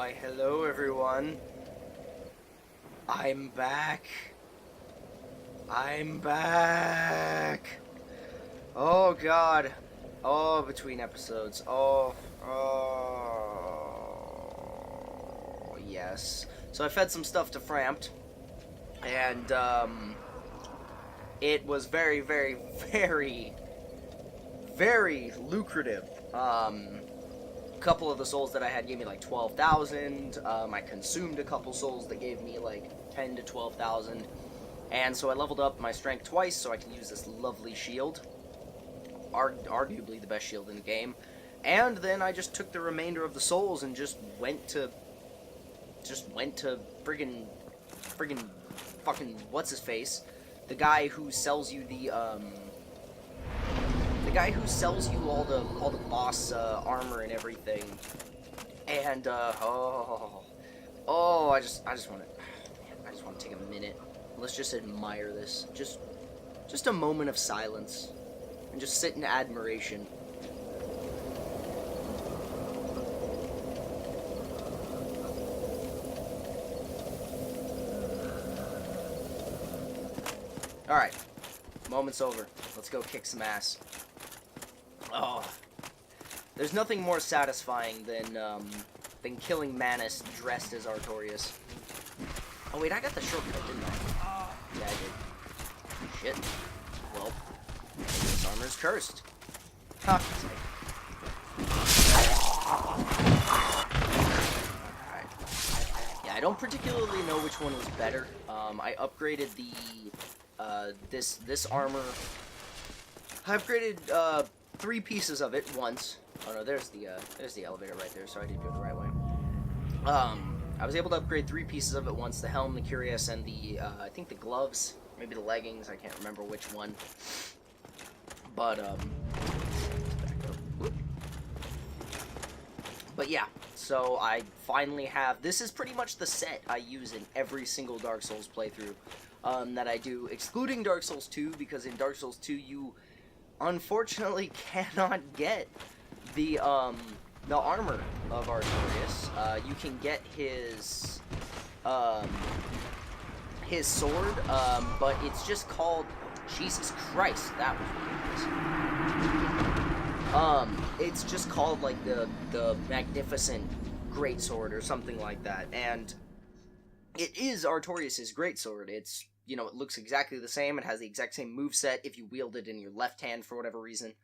Why, hello everyone. I'm back. I'm back. Oh god. Oh, between episodes. Oh, yes. So I fed some stuff to Framped, and it was very, very, very, very lucrative. Couple of the souls that I had gave me like 12,000. I consumed a couple souls that gave me like 10 to 12,000. And so I leveled up my strength twice so I can use this lovely shield. Arguably the best shield in the game. And then I just took the remainder of the souls and just went to friggin' fucking what's his face? The guy who sells you the all the boss armor and everything, and I just want to take a minute. Let's just admire this, just a moment of silence, and just sit in admiration. All right, moment's over. Let's go kick some ass. Oh, there's nothing more satisfying than killing Manus dressed as Artorias. Oh wait, I got the shortcut, didn't I? Yeah, I did. Shit. Well, this armor's cursed. Huh. Alright. Yeah, I don't particularly know which one was better. I upgraded this armor. I upgraded 3 pieces of it once. Oh no, there's the elevator right there, so I did go the right way. I was able to upgrade 3 pieces of it once: the helm, the cuirass, and the I think the gloves, maybe the leggings. I can't remember which one. But yeah. So I finally have. This is pretty much the set I use in every single Dark Souls playthrough that I do, excluding Dark Souls 2, because in Dark Souls 2 you unfortunately cannot get the armor of Artorias. You can get his sword, but it's just called, Jesus Christ, that was ridiculous. It's just called like the Magnificent Greatsword or something like that, and it is Artorias' greatsword. It's, you know, it looks exactly the same. It has the exact same moveset if you wield it in your left hand for whatever reason.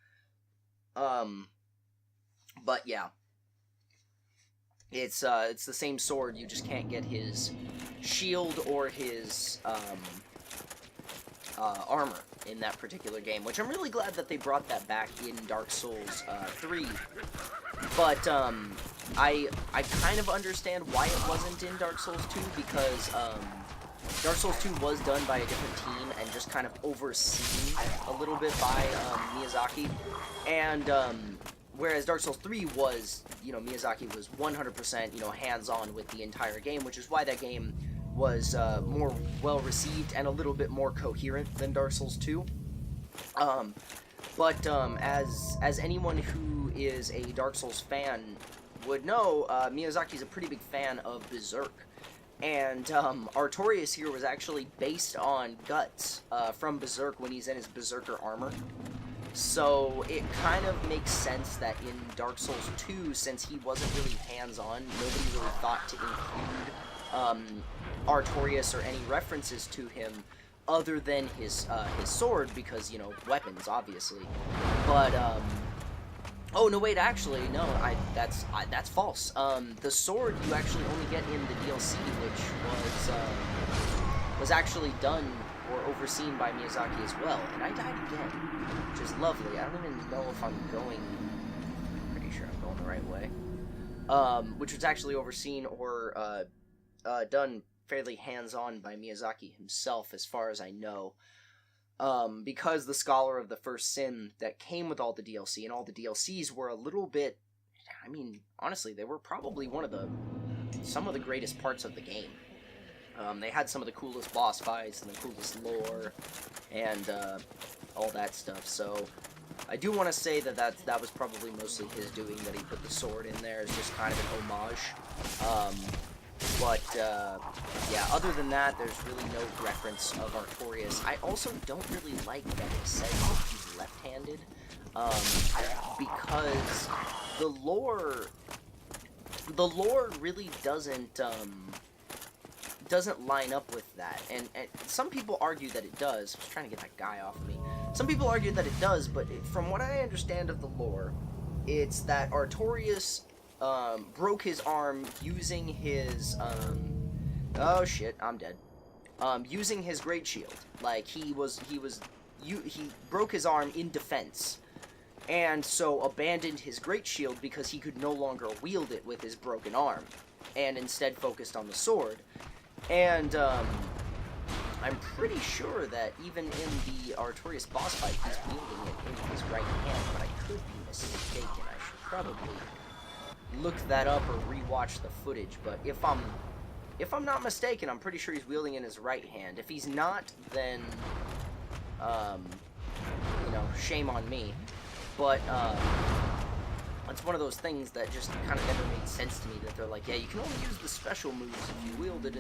But yeah. It's the same sword, you just can't get his shield or his, armor in that particular game, which I'm really glad that they brought that back in Dark Souls, 3. But, I kind of understand why it wasn't in Dark Souls 2, because, Dark Souls 2 was done by a different team and just kind of overseen a little bit by Miyazaki, and whereas Dark Souls 3 was, you know, Miyazaki was 100%, you know, hands-on with the entire game, which is why that game was more well-received and a little bit more coherent than Dark Souls 2. As anyone who is a Dark Souls fan would know, Miyazaki's a pretty big fan of Berserk. And Artorias here was actually based on Guts from Berserk when he's in his Berserker armor. So it kind of makes sense that in Dark Souls 2, since he wasn't really hands-on, nobody really thought to include Artorias or any references to him other than his sword, because, you know, weapons, obviously. But oh no, wait, actually, no, that's false. The sword you actually only get in the DLC, which was actually done or overseen by Miyazaki as well. And I died again, which is lovely. I don't even know if I'm going. Pretty sure I'm going the right way. Which was actually overseen or done fairly hands-on by Miyazaki himself, as far as I know. Because the Scholar of the First Sin that came with all the DLC, and all the DLCs were a little bit, I mean, honestly, they were probably some of the greatest parts of the game. They had some of the coolest boss fights and the coolest lore and all that stuff. So I do want to say that was probably mostly his doing, that he put the sword in there as just kind of an homage. Yeah, other than that, there's really no reference of Artorias. I also don't really like that it says that he's left-handed, because the lore really doesn't line up with that, and some people argue that it does. I was trying to get that guy off of me. Some people argue that it does, but from what I understand of the lore, it's that Artorias broke his arm using his oh shit, I'm dead. Using his great shield. Like he broke his arm in defense, and so abandoned his great shield because he could no longer wield it with his broken arm, and instead focused on the sword. And I'm pretty sure that even in the Artorias boss fight, he's wielding it in his right hand, but I could be mistaken. I should probably look that up or rewatch the footage. But if I'm not mistaken, I'm pretty sure he's wielding in his right hand. If he's not, then you know, shame on me. But it's one of those things that just kind of never made sense to me, that they're like, yeah, you can only use the special moves if you wield it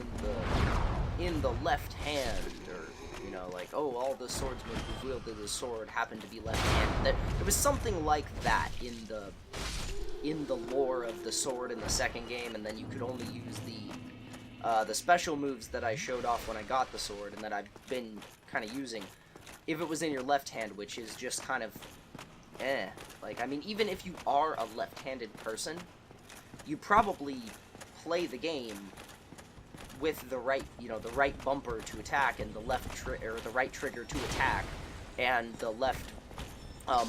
in the left hand, or, you know, like, oh, all the swordsmen who wielded the sword happen to be left-handed. There was something like that in the lore of the sword in the second game, and then you could only use the special moves that I showed off when I got the sword, and that I've been kind of using, if it was in your left hand, which is just kind of like, I mean, even if you are a left-handed person, you probably play the game with the right, you know, the right bumper to attack, and the the right trigger to attack, and the left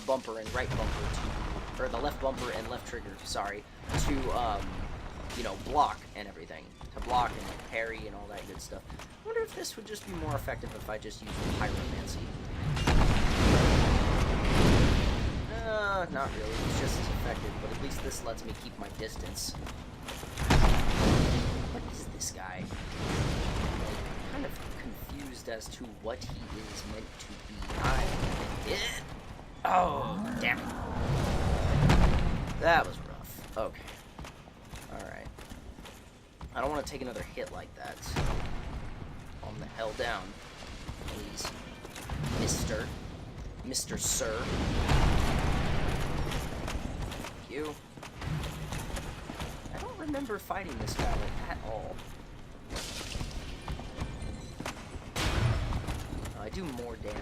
bumper and right bumper to, or the left bumper and left trigger, sorry, to you know, block and everything, to block and like parry and all that good stuff. I wonder if this would just be more effective if I just used pyromancy. Not really, it's just as effective, but at least this lets me keep my distance. What is this guy? I'm kind of confused as to what he is meant to be. Oh, damn it. That was rough. Okay. Alright. I don't want to take another hit like that. Calm the hell down, please. Mr. Sir. You. I don't remember fighting this guy at all. I do more damage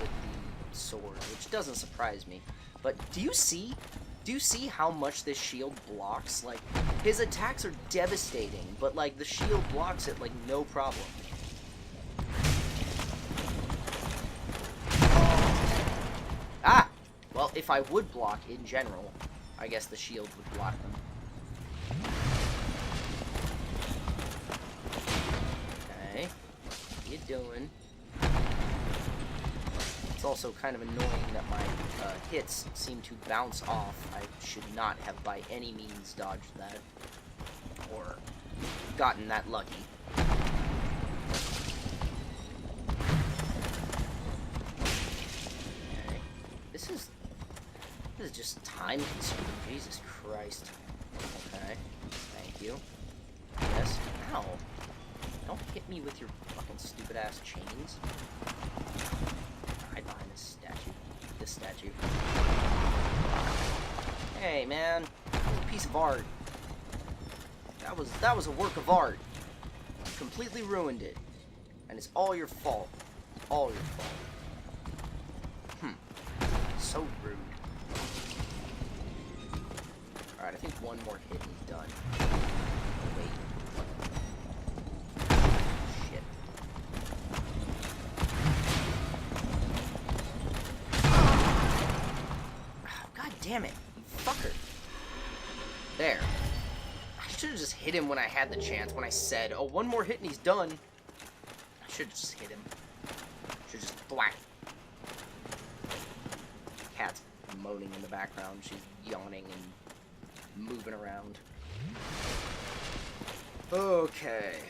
with the sword, which doesn't surprise me. But do you see how much this shield blocks? Like, his attacks are devastating, but like the shield blocks it like no problem. Ah! Well, if I would block in general, I guess the shield would block them. Okay. What are you doing? It's also kind of annoying that my hits seem to bounce off. I should not have by any means dodged that. Or gotten that lucky. Okay. This is just time-consuming. Jesus Christ. Okay. Thank you. Yes. Ow. Don't hit me with your fucking stupid-ass chains. Hide behind this statue. This statue. Hey, man. That was a piece of art. That was a work of art. You completely ruined it. And it's all your fault. All your fault. So rude. Alright, I think one more hit and he's done. Wait. Shit. God damn it, you fucker. There. I should have just hit him when I had the chance, when I said, oh, one more hit and he's done. I should have just hit him. Should just thwack. Cat's moaning in the background. She's yawning and moving around. Okay.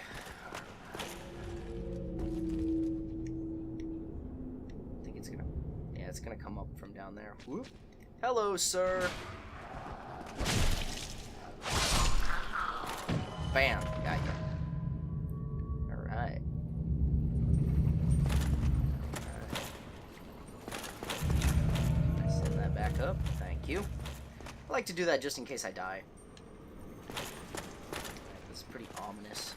I think it's gonna... Yeah, it's gonna come up from down there. Whoop. Hello, sir. Bam. Got you. Alright. Send that back up. Thank you. I like to do that just in case I die. This is pretty ominous.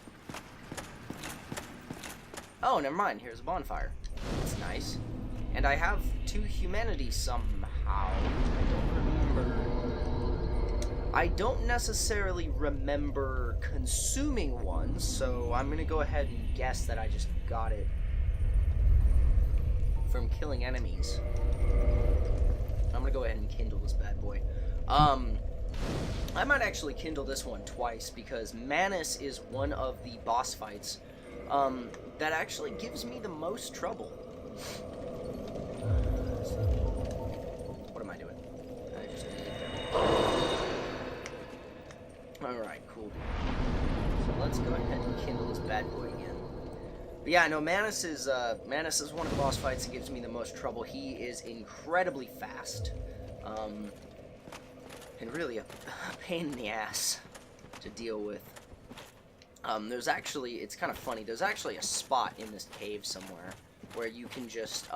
Oh, never mind. Here's a bonfire. That's nice. And I have 2 humanity somehow. I don't remember. I don't necessarily remember consuming one, so I'm gonna go ahead and guess that I just got it from killing enemies. I'm gonna go ahead and kindle this bad boy. I might actually kindle this one twice, because Manus is one of the boss fights that actually gives me the most trouble. What am I doing? I just did there. Alright, cool. So let's go ahead and kindle this bad boy again. But yeah, no, Manus is one of the boss fights that gives me the most trouble. He is incredibly fast. And really a pain in the ass to deal with. There's actually, it's kind of funny, there's actually a spot in this cave somewhere where you can just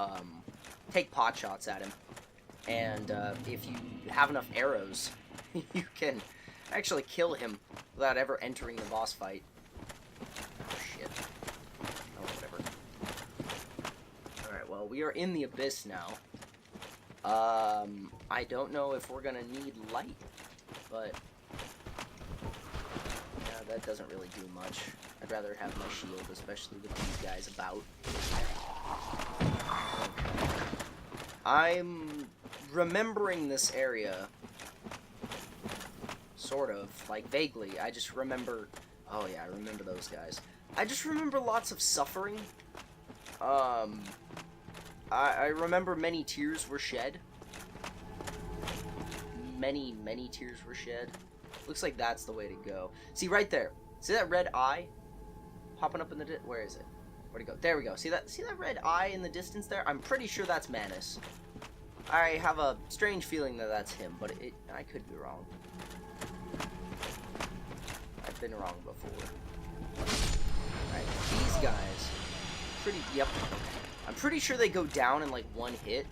take pot shots at him, and if you have enough arrows, you can actually kill him without ever entering the boss fight. Oh shit. Oh, whatever. Alright, well, we are in the abyss now. I don't know if we're gonna need light, but yeah, that doesn't really do much. I'd rather have my shield, especially with these guys about. Okay. I'm remembering this area, sort of, like vaguely. I just remember, oh yeah, I remember those guys. I just remember lots of suffering. I remember many tears were shed. Many tears were shed. Looks like that's the way to go. See, right there. See that red eye? Popping up in the where is it? Where'd it go? There we go. See that red eye in the distance there? I'm pretty sure that's Manus. I have a strange feeling that that's him, but I could be wrong. I've been wrong before. Alright, these guys, yep. I'm pretty sure they go down in like one hit,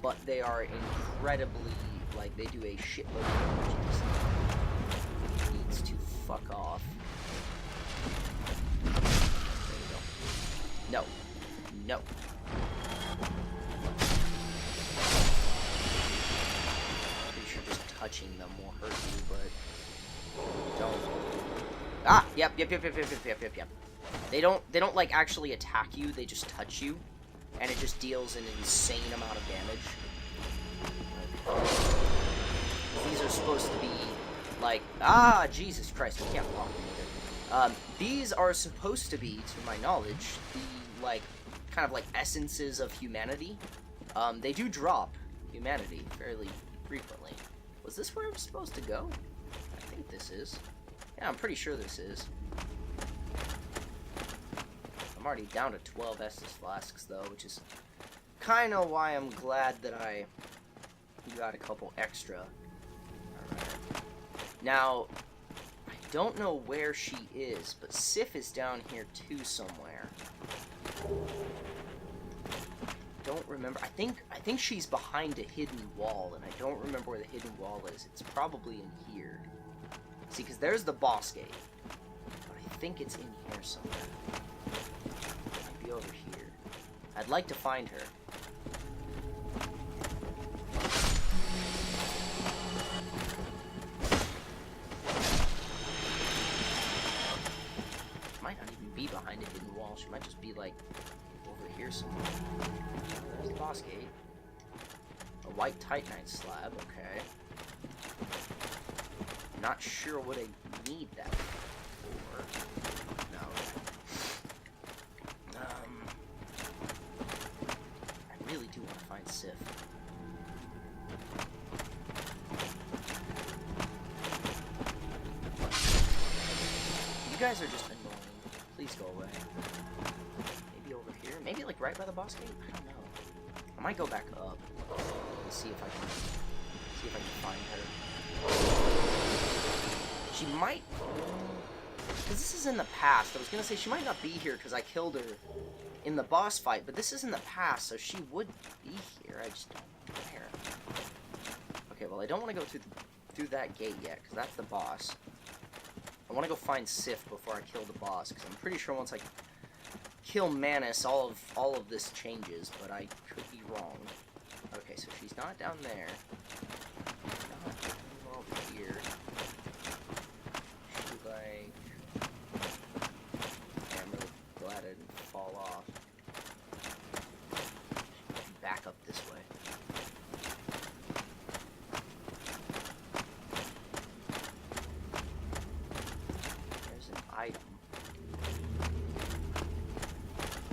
but they are incredibly, like, they do a shitload of damage. He needs to fuck off. There we go. No. No. Pretty sure just touching them will hurt you, but don't. Ah! Yep. They don't like actually attack you, they just touch you. And it just deals an insane amount of damage. These are supposed to be, like, Jesus Christ, we can't block them either. These are supposed to be, to my knowledge, the, like, kind of like essences of humanity. They do drop humanity fairly frequently. Was this where I was supposed to go? I think this is. Yeah, I'm pretty sure this is. I'm already down to 12 Estus flasks, though, which is kind of why I'm glad that I got a couple extra. Alright. Now, I don't know where she is, but Sif is down here, too, somewhere. Don't remember. I think she's behind a hidden wall, and I don't remember where the hidden wall is. It's probably in here. See, because there's the boss gate. But I think it's in here somewhere. Over here. I'd like to find her. She might not even be behind a hidden wall. She might just be like over here somewhere. There's the boss gate. A white titanite slab, okay. I'm not sure what I need that for. No. I really do want to find Sif. You guys are just annoying. Please go away. Maybe over here? Maybe like right by the boss gate? I don't know. I might go back up. Let's see if I can find her. She might, because this is in the past. I was gonna say she might not be here because I killed her in the boss fight, but this is in the past, so she would be here. I just don't know where. Okay, well I don't want to go through that gate yet because that's the boss. I want to go find Sif before I kill the boss because I'm pretty sure once I kill Manus, all of this changes, but I could be wrong. Okay, so she's not down there. She's not over here. She's like... Okay, I'm really glad I didn't fall off. Back up this way. There's an item.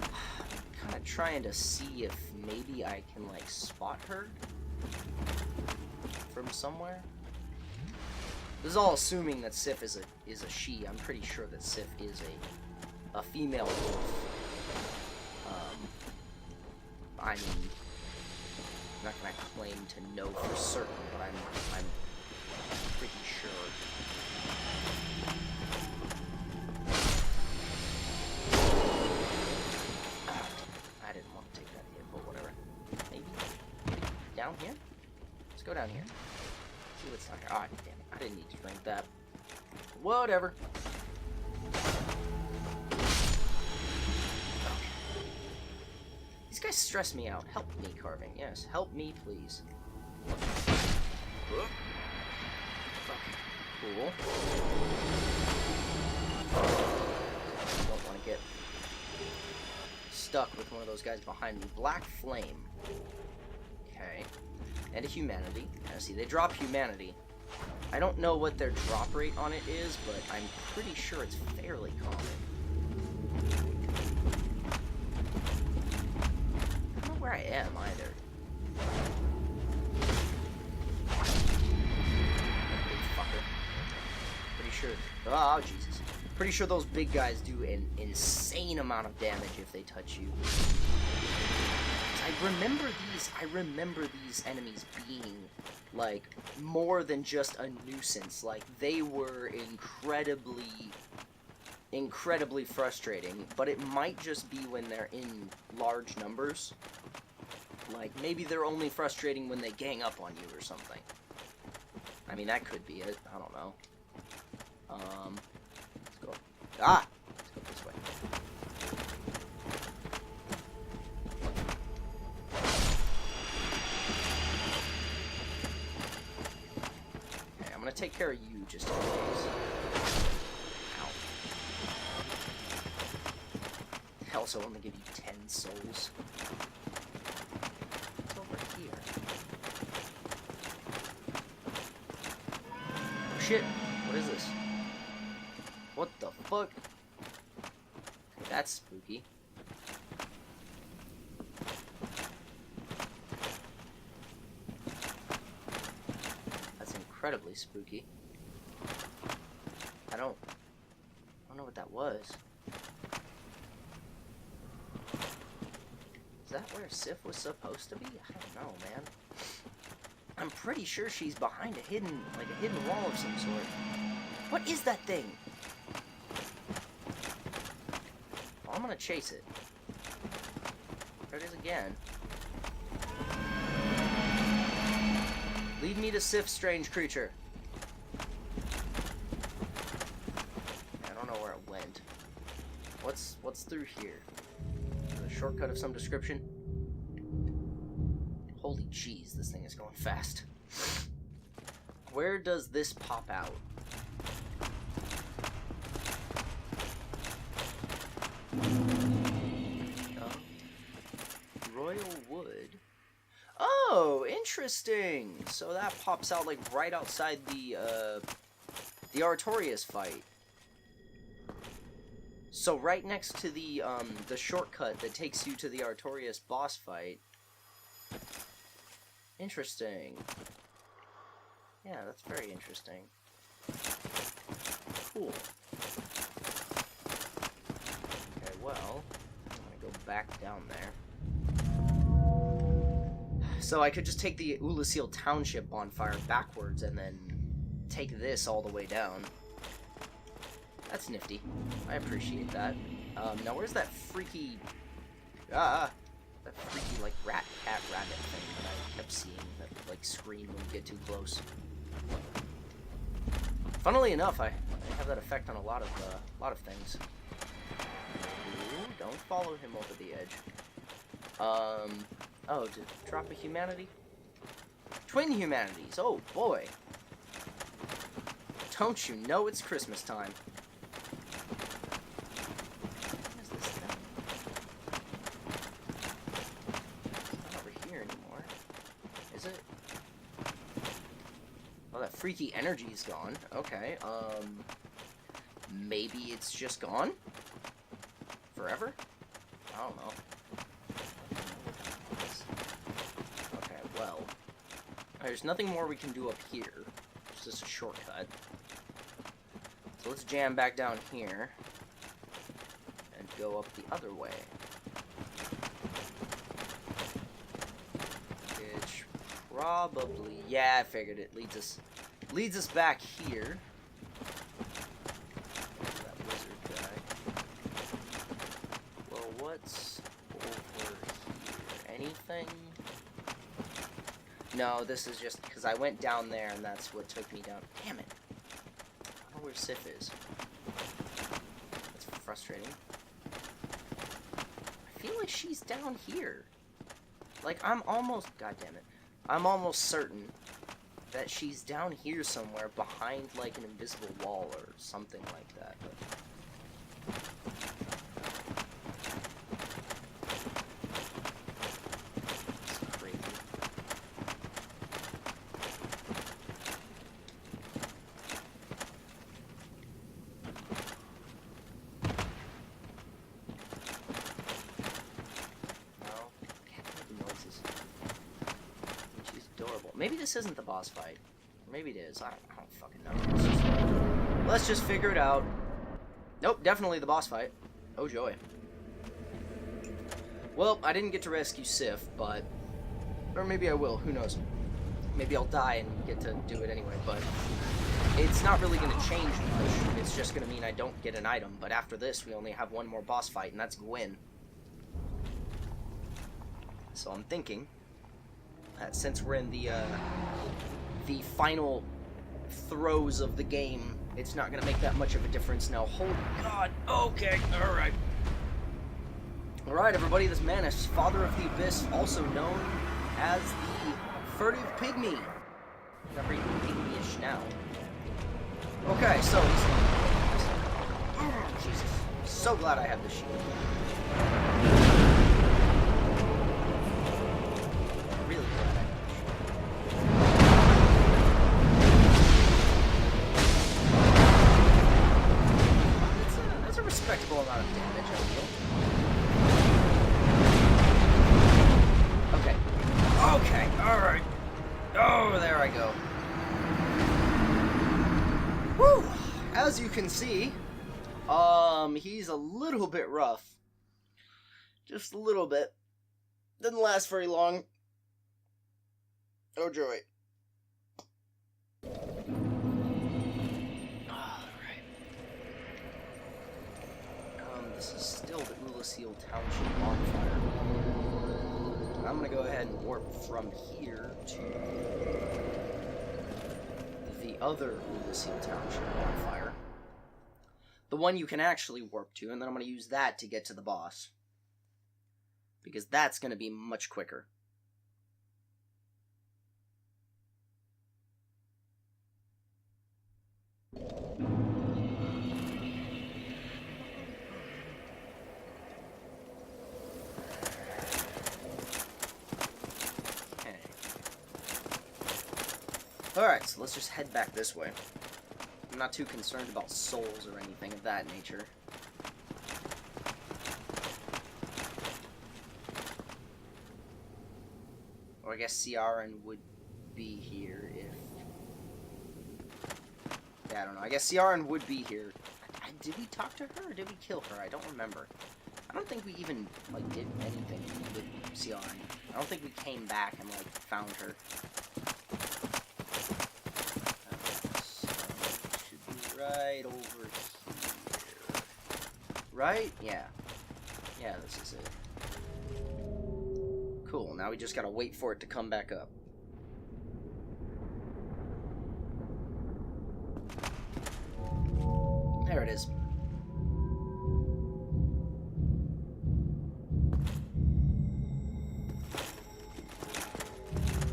I'm kind of trying to see if maybe I can, like, spot her from somewhere. This is all assuming that Sif is a she. I'm pretty sure that Sif is a female wolf. I mean, I'm not gonna claim to know for certain, but I'm pretty sure. I didn't want to take that hit, but whatever. Maybe down here. Let's go down here. See what's down here. Ah, damn it! I didn't need to drink that. Whatever. These guys stress me out. Help me, carving. Yes, help me, please. Cool. Don't want to get stuck with one of those guys behind me. Black Flame. Okay. And a Humanity. Now, see, they drop Humanity. I don't know what their drop rate on it is, but I'm pretty sure it's fairly common. Where I am either. Big fucker. Pretty sure. Oh Jesus! Pretty sure those big guys do an insane amount of damage if they touch you. I remember these enemies being like more than just a nuisance. Like they were incredibly frustrating, but it might just be when they're in large numbers. Like, maybe they're only frustrating when they gang up on you or something. I mean, that could be it. I don't know. Let's go. Ah! Let's go this way. Okay, I'm gonna take care of you just in case. I also want to give you 10 souls. What's over here? Oh shit! What is this? What the fuck? Okay, that's spooky. That's incredibly spooky. I don't know what that was. Is that where Sif was supposed to be? I don't know, man. I'm pretty sure she's behind a hidden wall of some sort. What is that thing? Well, I'm gonna chase it. There it is again. Lead me to Sif, strange creature. I don't know where it went. What's through here? A shortcut of some description? Holy jeez, this thing is going fast. Where does this pop out? Royal wood. Oh, interesting. So that pops out like right outside the Artorias fight. So right next to the shortcut that takes you to the Artorias boss fight. Interesting. Yeah, that's very interesting. Cool. Okay, well, I'm gonna go back down there. So I could just take the Ulasil Township bonfire backwards and then take this all the way down. That's nifty. I appreciate that. Now where's that freaky... that freaky, like, rat, cat, rabbit thing that I kept seeing that would, like, scream when you get too close? Funnily enough, I have that effect on a lot of things. Ooh, don't follow him over the edge. Oh, to drop a humanity? Twin humanities, oh boy. Don't you know it's Christmas time? What is this thing? It's not over here anymore. Is it? Oh, that freaky energy is gone. Okay, maybe it's just gone? Forever? I don't know. Okay, well. There's nothing more we can do up here. It's just a shortcut. So let's jam back down here. And go up the other way. Which probably... Yeah, I figured it leads us back here. That wizard guy. Well, what's over here? Anything? No, this is just because I went down there and that's what took me down. Damn it. I don't know where Sif is. That's frustrating. I feel like she's down here. Like, I'm almost... God damn it. I'm almost certain that she's down here somewhere behind, like, an invisible wall or something like that. But... It's crazy. Maybe this isn't the boss fight. Maybe it is. I don't fucking know. Let's just figure it out. Nope, definitely the boss fight. Oh joy. Well, I didn't get to rescue Sif, but... Or maybe I will, who knows. Maybe I'll die and get to do it anyway, but... It's not really going to change much. It's just going to mean I don't get an item, but after this we only have one more boss fight, and that's Gwyn. So I'm thinking... since we're in the final throes of the game, it's not gonna make that much of a difference now. Holy God! Okay, alright. Alright, everybody, this man is Father of the Abyss, also known as the Furtive Pygmy. Not very pygmy-ish now. Okay, so... Oh, Jesus. So glad I have this shield. Respectable amount of damage, I feel. Okay. Okay, alright. Oh, there I go. Whew! As you can see, he's a little bit rough. Just a little bit. Didn't last very long. Oh, joy. This is still the Ulasil Township bonfire. And I'm going to go ahead and warp from here to the other Ulasil Township bonfire. The one you can actually warp to, and then I'm going to use that to get to the boss. Because that's going to be much quicker. Alright, so let's just head back this way. I'm not too concerned about souls or anything of that nature. Or I guess Ciaran would be here if... Yeah, I don't know. I guess Ciaran would be here. Did we talk to her or did we kill her? I don't remember. I don't think we even, like, did anything with Ciara. I don't think we came back and, like, found her. So, should be right over here. Right? Yeah. Yeah, this is it. Cool, now we just gotta wait for it to come back up. There it is.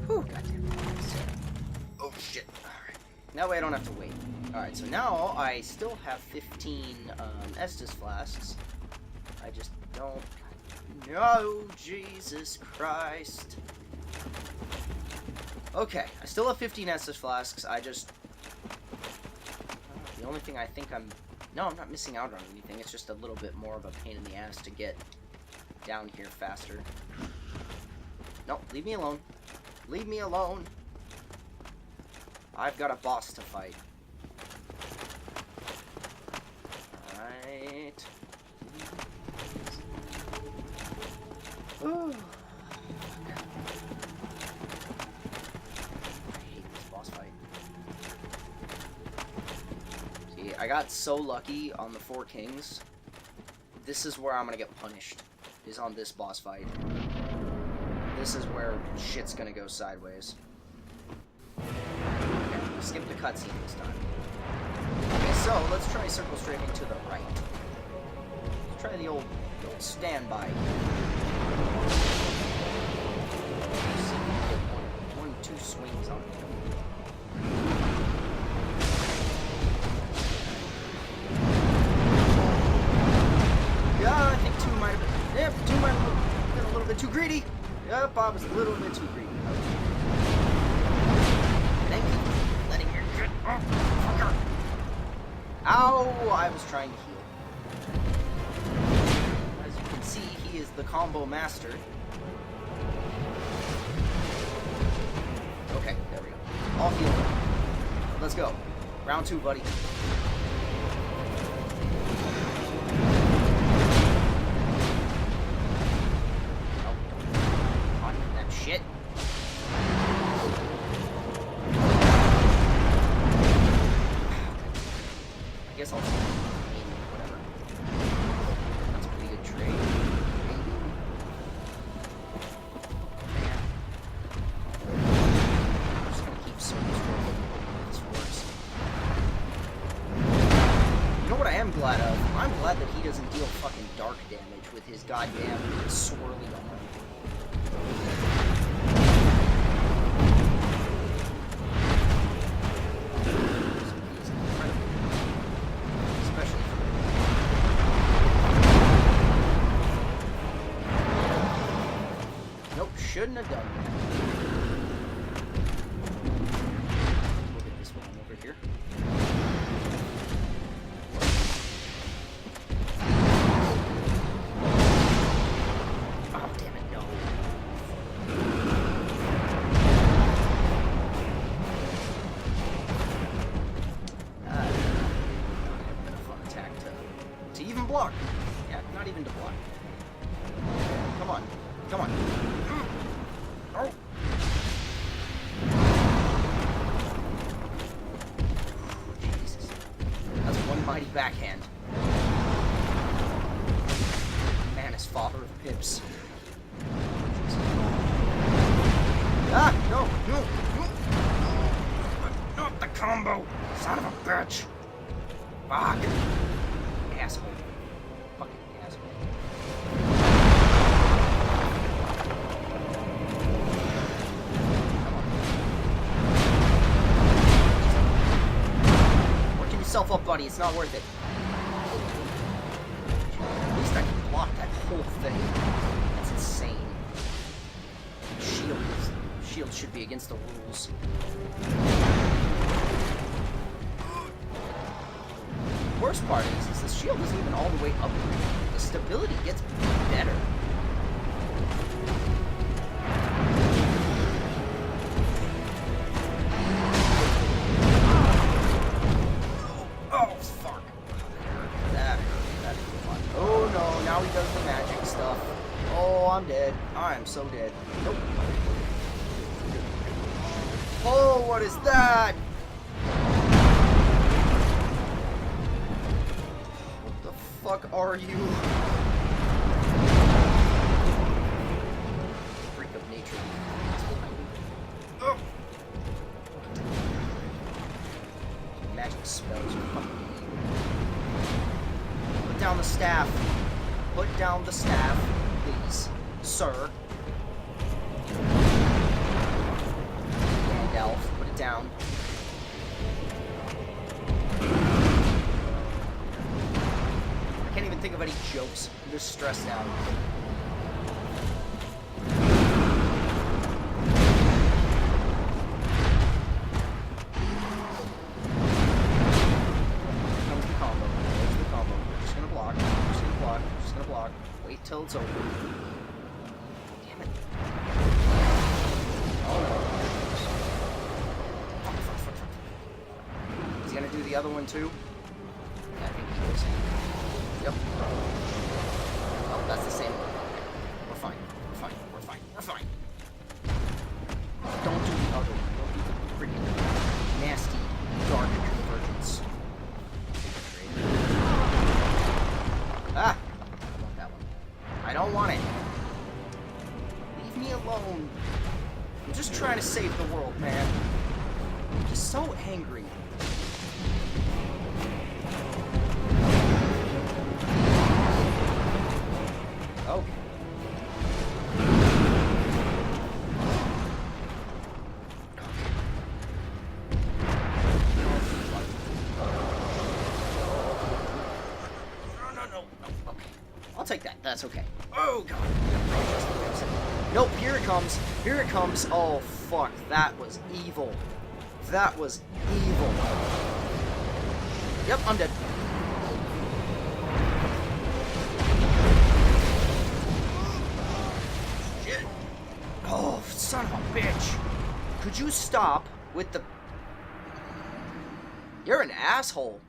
Whew, goddamn. Oh, shit. Alright. That way I don't have to wait. Alright, so now I still have 15 Estus flasks. I just don't... No, Jesus Christ. Okay, I still have 15 Estus flasks. I just... The only thing I think I'm... No, I'm not missing out on anything. It's just a little bit more of a pain in the ass to get down here faster. No, leave me alone. Leave me alone. I've got a boss to fight. Alright. Ooh. I hate this boss fight. See, I got so lucky on the 4 Kings. This is where I'm gonna get punished, is on this boss fight. This is where shit's gonna go sideways. Okay, skip the cutscene this time. Okay, so let's try circle strafing to the right. Let's try the old standby. One, 2 swings on it. Yeah, I think 2 might have been. Yep, 2 might have been a little bit too greedy. Yep, I was a little bit too greedy. Thank you for letting your good. Oh, fucker. Ow! I was trying to heal. As you can see, he is the combo master. Okay, there we go. All healed. Let's go. Round 2, buddy. Shit. I guess I'll just whatever. That's a pretty good trade. I'm just gonna keep circles rolling. This works. You know what I am glad of? I'm glad that he doesn't deal fucking dark damage with his goddamn swirly arm. Shouldn't have done that. Look at this one over here. Oh, damn it, no. Not been a fun attack to even block. Yeah, not even to block. Come on. Come on. Oh. Jesus. That's one mighty backhand. Man is father of pips. Ah! No! No! No! Not the combo! Son of a bitch! Fuck! Asshole. Fucking asshole. Yourself up, buddy. It's not worth it. At least I can block that whole thing. That's insane. Shield should be against the rules. The worst part is the shield isn't even all the way up. The stability gets better. Now he does the magic. so dead. Nope. Oh, what is that? What the fuck are you? Freak of nature. Oh. Magic spells are fucking evil. Put down the staff. Put down the staff, please, sir. Gandalf, put it down. I can't even think of any jokes. I'm just stressed out. Comes the combo. There's the combo. I'm just gonna block. I'm just gonna block. I'm just gonna block. Wait till it's over. Damn it. Oh no. Fuck, fuck, fuck, fuck. Is he gonna do the other one too? Yeah, I think he is. Yep. Oh, that's the same one. We're fine. We're fine. We're fine. We're fine. Don't do the other one. Don't do the freaking nasty dark convergence. Ah! I want that one. I don't want it. Leave me alone. I'm just trying to save the world, man. I'm just so angry. Okay. No. Okay. I'll take that. That's okay. Oh, God. Nope, here it comes. Here it comes. Oh, fuck. That was evil. That was evil. Yep, I'm dead. Shit. Oh, son of a bitch. Could you stop with the... You're an asshole.